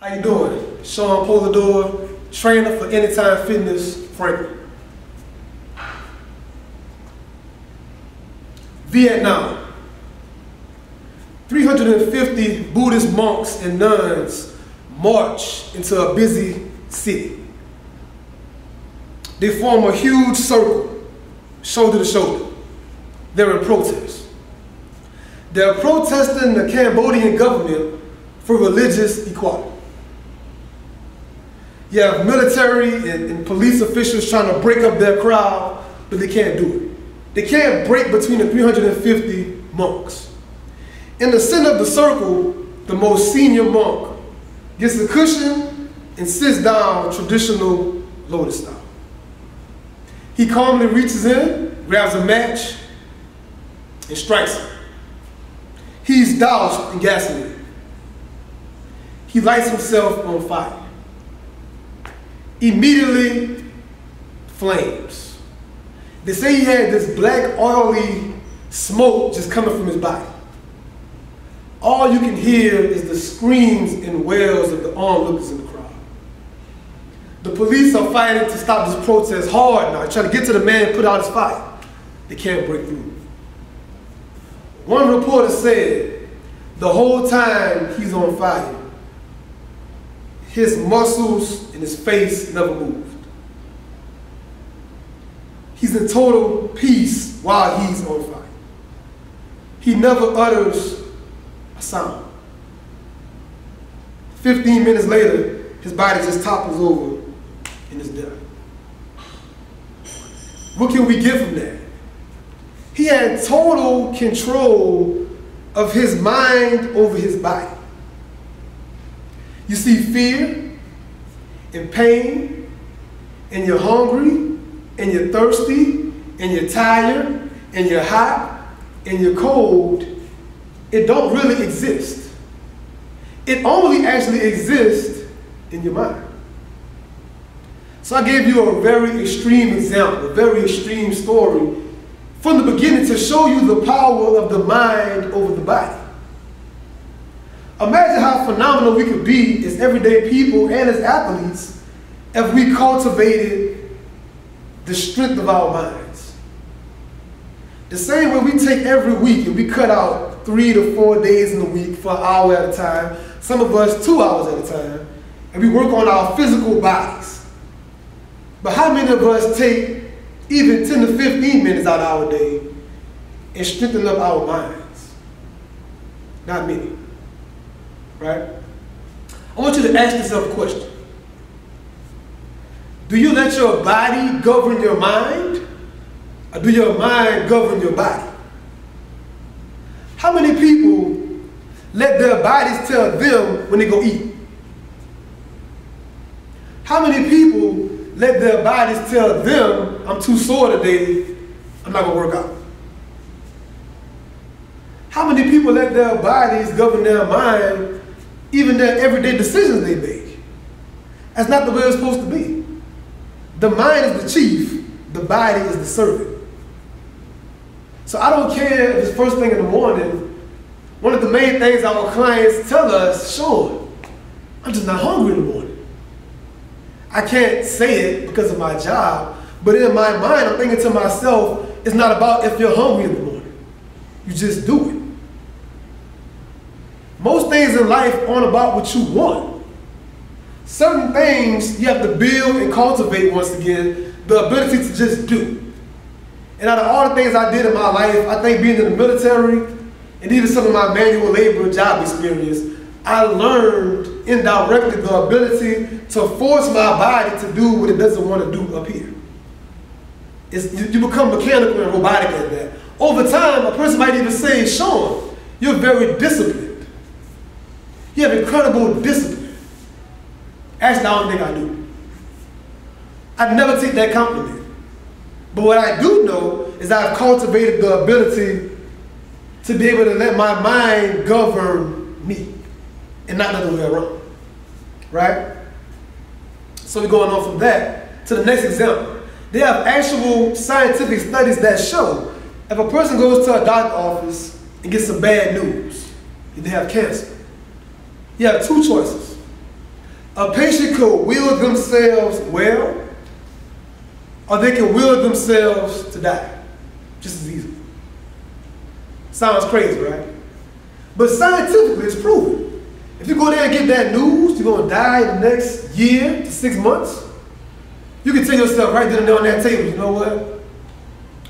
How you doing? Sean Polidore, trainer for Anytime Fitness, Franklin. Vietnam. 350 Buddhist monks and nuns march into a busy city. They form a huge circle, shoulder to shoulder. They're in protest. They're protesting the Cambodian government for religious equality. You have military and police officials trying to break up their crowd, but they can't do it. They can't break between the 350 monks. In the center of the circle, the most senior monk gets a cushion and sits down traditional lotus style. He calmly reaches in, grabs a match, and strikes it. He's doused in gasoline. He lights himself on fire. Immediately, flames. They say he had this black, oily smoke just coming from his body. All you can hear is the screams and wails of the onlookers in the crowd. The police are fighting to stop this protest hard now, trying to get to the man and put out his fire. They can't break through. One reporter said the whole time he's on fire, his muscles and his face never moved. He's in total peace while he's on fire. He never utters a sound. 15 minutes later, his body just topples over and is dead. What can we get from that? He had total control of his mind over his body. You see fear and pain, and you're hungry, and you're thirsty, and you're tired, and you're hot, and you're cold. It don't really exist. It only actually exists in your mind. So I gave you a very extreme example, a very extreme story from the beginning to show you the power of the mind over the body. Imagine how phenomenal we could be as everyday people and as athletes if we cultivated the strength of our minds. The same way we take every week and we cut out 3 to 4 days in a week for an hour at a time, some of us 2 hours at a time, and we work on our physical bodies. But how many of us take even 10 to 15 minutes out of our day and strengthen up our minds? Not many. Right? I want you to ask yourself a question. Do you let your body govern your mind, or do your mind govern your body? How many people let their bodies tell them when they go eat? How many people let their bodies tell them, I'm too sore today, I'm not going to work out? How many people let their bodies govern their mind, even their everyday decisions they make? That's not the way it's supposed to be. The mind is the chief, the body is the servant. So I don't care if it's first thing in the morning. One of the main things our clients tell us, Sean, I'm just not hungry in the morning. I can't say it because of my job, but in my mind, I'm thinking to myself, it's not about if you're hungry in the morning. You just do it. Most things in life aren't about what you want. Certain things you have to build and cultivate, once again, the ability to just do. And out of all the things I did in my life, I think being in the military and even some of my manual labor job experience, I learned indirectly the ability to force my body to do what it doesn't want to do up here. You become mechanical and robotic at that. Over time, a person might even say, Sean, you're very disciplined. You have incredible discipline. Actually, I don't think I do. I never take that compliment. But what I do know is I've cultivated the ability to be able to let my mind govern me and not the other way around. Right? So we're going on from that to the next example. They have actual scientific studies that show if a person goes to a doctor's office and gets some bad news, they have cancer, you have two choices. A patient could will themselves well, or they can will themselves to die, just as easily. Sounds crazy, right? But scientifically, it's proven. If you go there and get that news, you're gonna die in the next year to 6 months, you can tell yourself right then and there on that table, you know what?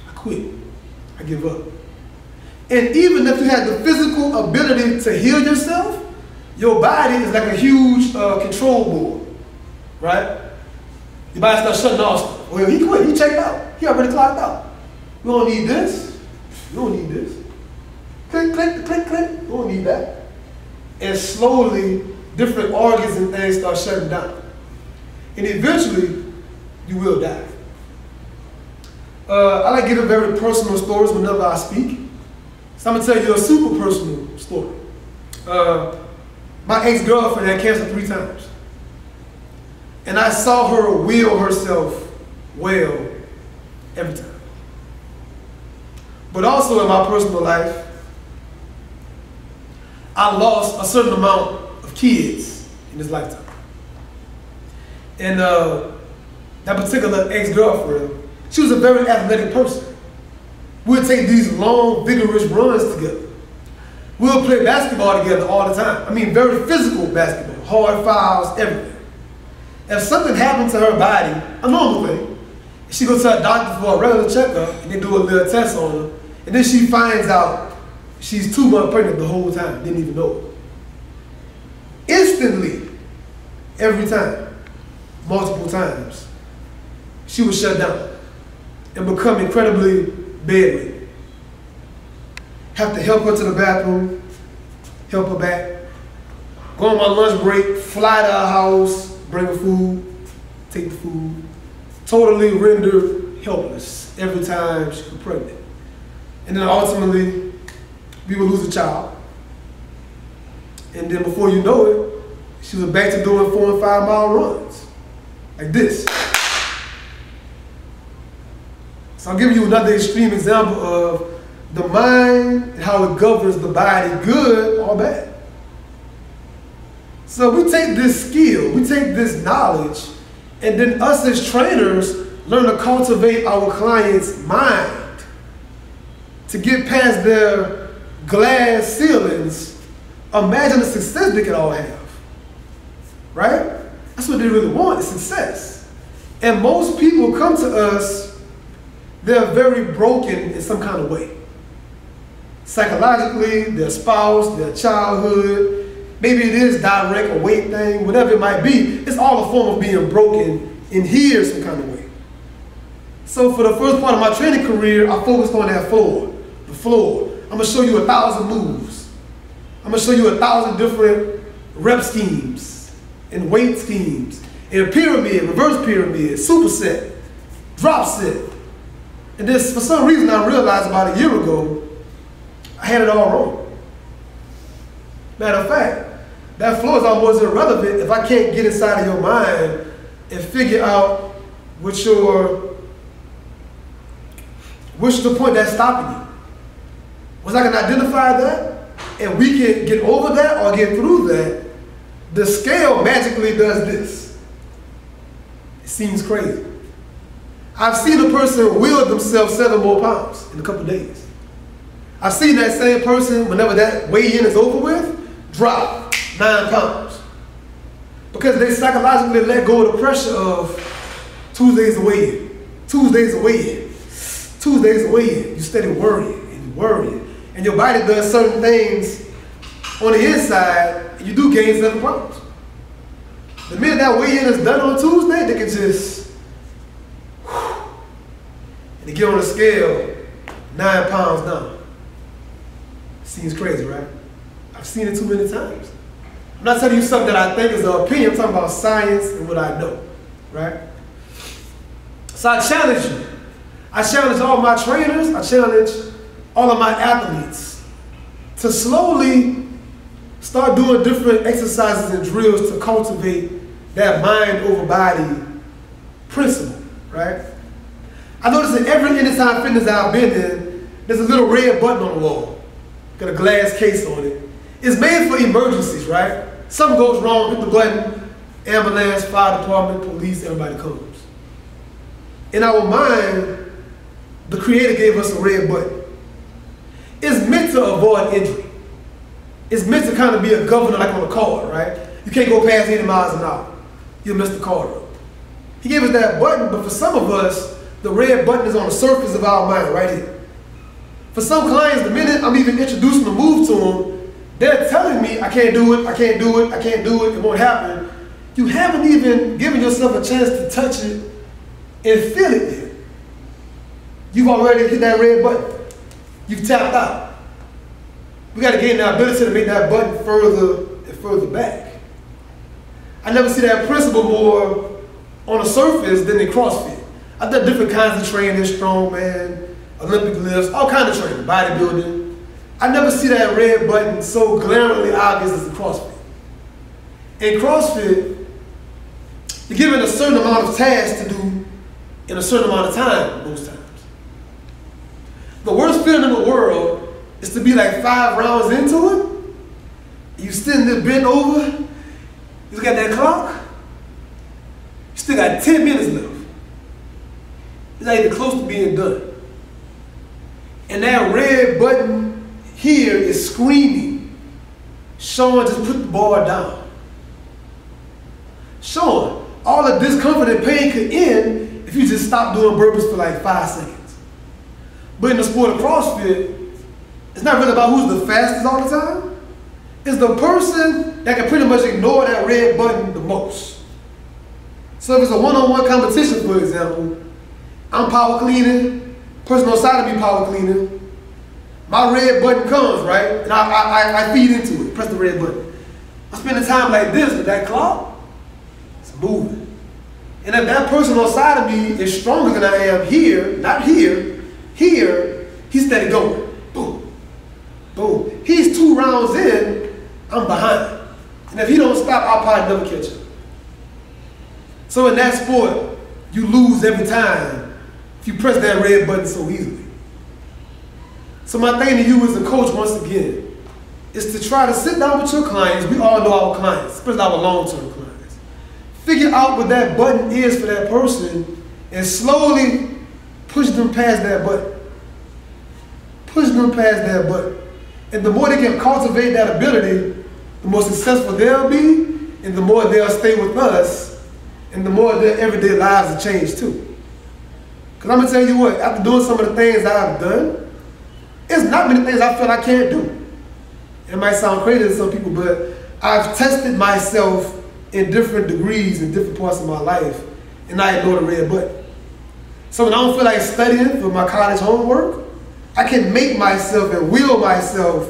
I quit, I give up. And even if you had the physical ability to heal yourself, your body is like a huge control board, right? Your body starts shutting off stuff. Well, he quit, he checked out. He already clocked out. You don't need this, you don't need this. Click, click, click, click, you don't need that. And slowly, different organs and things start shutting down. And eventually, you will die. I like giving very personal stories whenever I speak. So I'm gonna tell you a super personal story. My ex-girlfriend had cancer 3 times. And I saw her will herself well every time. But also in my personal life, I lost a certain amount of kids in this lifetime. And that particular ex-girlfriend, she was a very athletic person. We'd take these long, vigorous runs together. We'll play basketball together all the time. I mean, very physical basketball, hard fouls, everything. If something happened to her body, a normal thing, she goes to a doctor for a regular checkup, and they do a little test on her, and then she finds out she's 2 months pregnant the whole time, didn't even know it. Instantly, every time, multiple times, she would shut down and become incredibly bedridden. Have to help her to the bathroom, help her back, go on my lunch break, fly to her house, bring her food, take the food, totally rendered helpless every time she was pregnant. And then ultimately, we would lose a child. And then before you know it, she was back to doing 4 and 5 mile runs, like this. So I'll give you another extreme example of the mind and how it governs the body, good or bad. So we take this skill, we take this knowledge, and then us as trainers learn to cultivate our client's mind to get past their glass ceilings. Imagine the success they could all have, right? That's what they really want, is success. And most people come to us, they're very broken in some kind of way. Psychologically, their spouse, their childhood, maybe it is direct, a weight thing, whatever it might be. It's all a form of being broken in here some kind of way. So for the first part of my training career, I focused on that floor, the floor. I'm gonna show you 1,000 moves. I'm gonna show you 1,000 different rep schemes and weight schemes, and pyramid, reverse pyramid, superset, drop set. And this, for some reason, I realized about a year ago, I had it all wrong. Matter of fact, that floor is almost irrelevant if I can't get inside of your mind and figure out what's the point that's stopping you. Once I can identify that, and we can get over that or get through that, the scale magically does this. It seems crazy. I've seen a person will themselves 7 more pounds in a couple days. I've seen that same person, whenever that weigh-in is over with, drop 9 pounds. Because they psychologically let go of the pressure of Tuesday's a weigh-in, Tuesday's a weigh-in, Tuesday's a weigh-in. You steady worrying and you worrying. And your body does certain things on the inside, and you do gain 7 pounds. The minute that weigh-in is done on Tuesday, they can just, and they get on the scale, 9 pounds down. Seems crazy, right? I've seen it too many times. I'm not telling you something that I think is an opinion. I'm talking about science and what I know, right? So I challenge you. I challenge all my trainers. I challenge all of my athletes to slowly start doing different exercises and drills to cultivate that mind over body principle, right? I notice that every Anytime Fitness that I've been in, there's a little red button on the wall. Got a glass case on it. It's made for emergencies, right? Something goes wrong, hit the button, ambulance, fire department, police, everybody comes. In our mind, the Creator gave us a red button. It's meant to avoid injury. It's meant to kind of be a governor like on a car, right? You can't go past 80 miles an hour. You'll mess the car up. He gave us that button, but for some of us, the red button is on the surface of our mind right here. For some clients, the minute I'm even introducing the move to them, they're telling me, I can't do it, I can't do it, I can't do it, it won't happen. You haven't even given yourself a chance to touch it and feel it yet. You've already hit that red button. You've tapped out. We got to gain the ability to make that button further and further back. I never see that principle more on the surface than in CrossFit. I've done different kinds of training, strongman, Olympic lifts, all kinds of training, bodybuilding. I never see that red button so glaringly obvious as in CrossFit. In CrossFit, you're given a certain amount of tasks to do in a certain amount of time most times. The worst feeling in the world is to be like 5 rounds into it, and you sitting there bent over, you look at that clock, you still got 10 minutes left. It's not even close to being done. And that red button here is screaming, Sean, just put the bar down. Sean, all the discomfort and pain could end if you just stop doing burpees for like 5 seconds. But in the sport of CrossFit, it's not really about who's the fastest all the time. It's the person that can pretty much ignore that red button the most. So if it's a one-on-one competition, for example, I'm power cleaning, person on side of me power cleaning, my red button comes, right? And I feed into it, press the red button. I spend the time like this with that clock, it's moving. And if that person on side of me is stronger than I am here, not here, here, he's steady going. Boom, boom. He's 2 rounds in, I'm behind. And if he don't stop, I'll probably never catch him. So in that sport, you lose every time if you press that red button so easily. So my thing to you as a coach, once again, is to try to sit down with your clients. We all know our clients, especially our long-term clients. Figure out what that button is for that person and slowly push them past that button. Push them past that button. And the more they can cultivate that ability, the more successful they'll be, and the more they'll stay with us, and the more their everyday lives will change too. Because I'm going to tell you what, after doing some of the things I've done, there's not many things I feel I can't do. It might sound crazy to some people, but I've tested myself in different degrees in different parts of my life, and I ignore the red button. So when I don't feel like studying for my college homework, I can make myself and will myself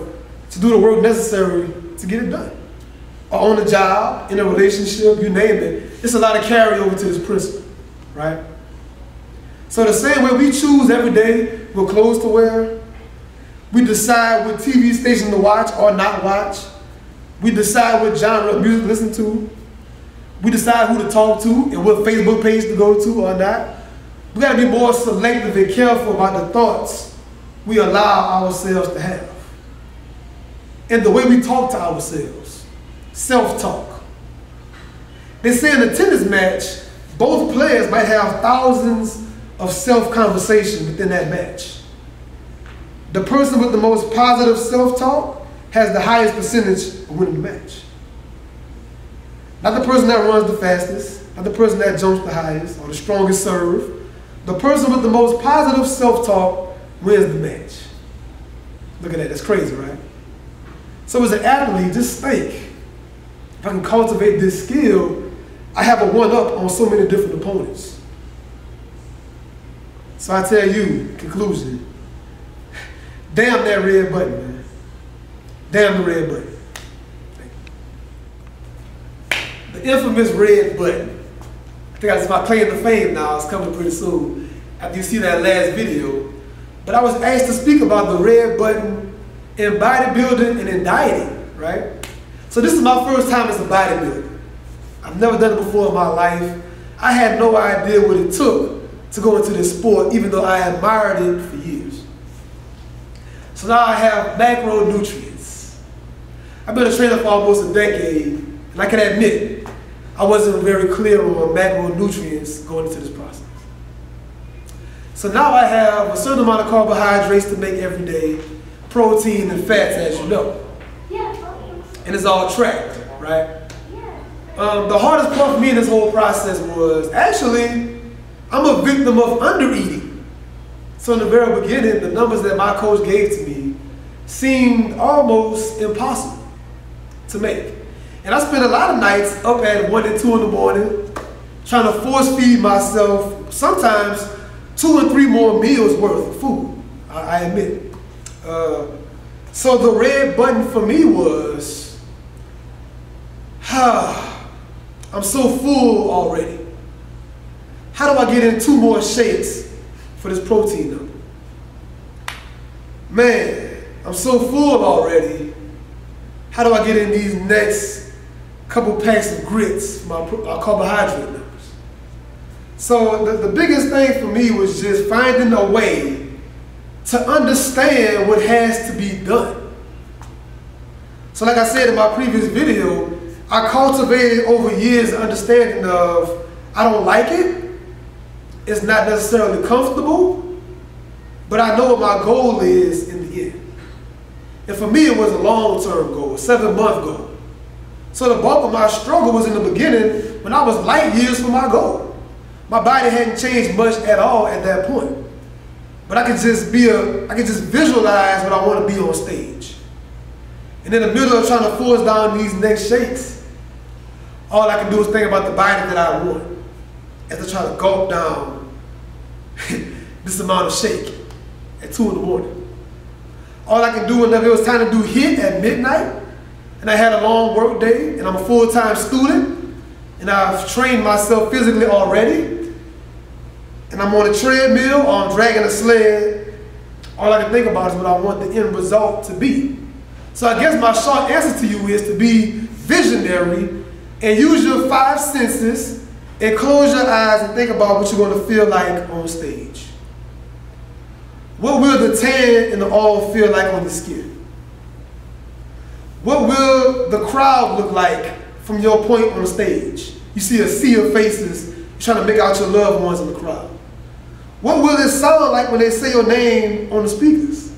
to do the work necessary to get it done. Or on the job, in a relationship, you name it. It's a lot of carryover to this principle, right? So the same way we choose every day what clothes to wear, we decide what TV station to watch or not watch, we decide what genre of music to listen to, we decide who to talk to and what Facebook page to go to or not. We gotta be more selective and careful about the thoughts we allow ourselves to have. And the way we talk to ourselves, self-talk. They say in a tennis match, both players might have thousands of self-conversations within that match. The person with the most positive self-talk has the highest percentage of winning the match. Not the person that runs the fastest, not the person that jumps the highest or the strongest serve. The person with the most positive self-talk wins the match. Look at that, that's crazy, right? So as an athlete, just think, if I can cultivate this skill, I have a one-up on so many different opponents. So I tell you, conclusion, damn that red button, man. Damn the red button. The infamous red button. I think that's my claim to fame now. It's coming pretty soon after you see that last video. But I was asked to speak about the red button in bodybuilding and in dieting, right? So this is my first time as a bodybuilder. I've never done it before in my life. I had no idea what it took to go into this sport, even though I admired it for years. So now I have macronutrients. I've been a trainer for almost a decade, and I can admit, I wasn't very clear on macronutrients going into this process. So now I have a certain amount of carbohydrates to make every day, protein and fats, as you know. And it's all tracked, right? The hardest part for me in this whole process was, actually, I'm a victim of undereating. So in the very beginning, the numbers that my coach gave to me seemed almost impossible to make. And I spent a lot of nights up at 1 and 2 in the morning trying to force feed myself sometimes 2 and 3 more meals worth of food, I admit. So the red button for me was, I'm so full already. How do I get in 2 more shakes for this protein number? Man, I'm so full already. How do I get in these next couple packs of grits, my carbohydrate numbers? So the biggest thing for me was just finding a way to understand what has to be done. So like I said in my previous video, I cultivated over years the understanding of, I don't like it, it's not necessarily comfortable, but I know what my goal is in the end. And for me, it was a long-term goal, a 7-month goal. So the bulk of my struggle was in the beginning when I was light years from my goal. My body hadn't changed much at all at that point. But I could just visualize what I want to be on stage. And in the middle of trying to force down these next shakes, all I can do is think about the body that I want as I try to gulp down this amount of shake at 2 in the morning. All I can do whenever it was time to do HIIT at midnight, and I had a long work day, and I'm a full-time student, and I've trained myself physically already, and I'm on a treadmill or I'm dragging a sled, all I can think about is what I want the end result to be. So I guess my short answer to you is to be visionary and use your 5 senses and close your eyes and think about what you're going to feel like on stage. What will the tan and the oil feel like on the skin? What will the crowd look like from your point on stage? You see a sea of faces, you're trying to make out your loved ones in the crowd. What will it sound like when they say your name on the speakers?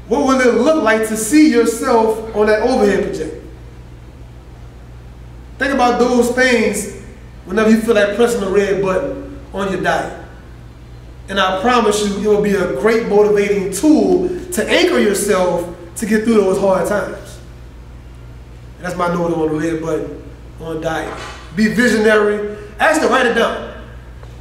What will it look like to see yourself on that overhead projector? Think about those things whenever you feel like pressing the red button on your diet. And I promise you, it will be a great motivating tool to anchor yourself to get through those hard times. And that's my note on the red button on diet. Be visionary. Actually, write it down.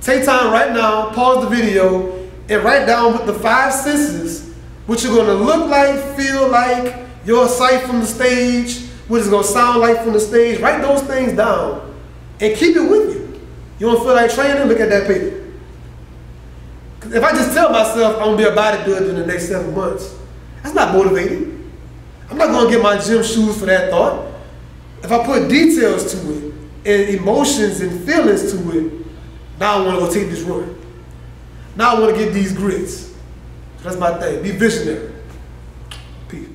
Take time right now, pause the video, and write down with the 5 senses what you're going to look like, feel like, your sight from the stage, what it's going to sound like from the stage. Write those things down and keep it with you. You don't feel like training? Look at that paper. If I just tell myself I'm going to be a bodybuilder in the next 7 months, that's not motivating. I'm not going to get my gym shoes for that thought. If I put details to it and emotions and feelings to it, now I want to go take this run. Now I want to get these grits. So that's my thing. Be visionary. Peace.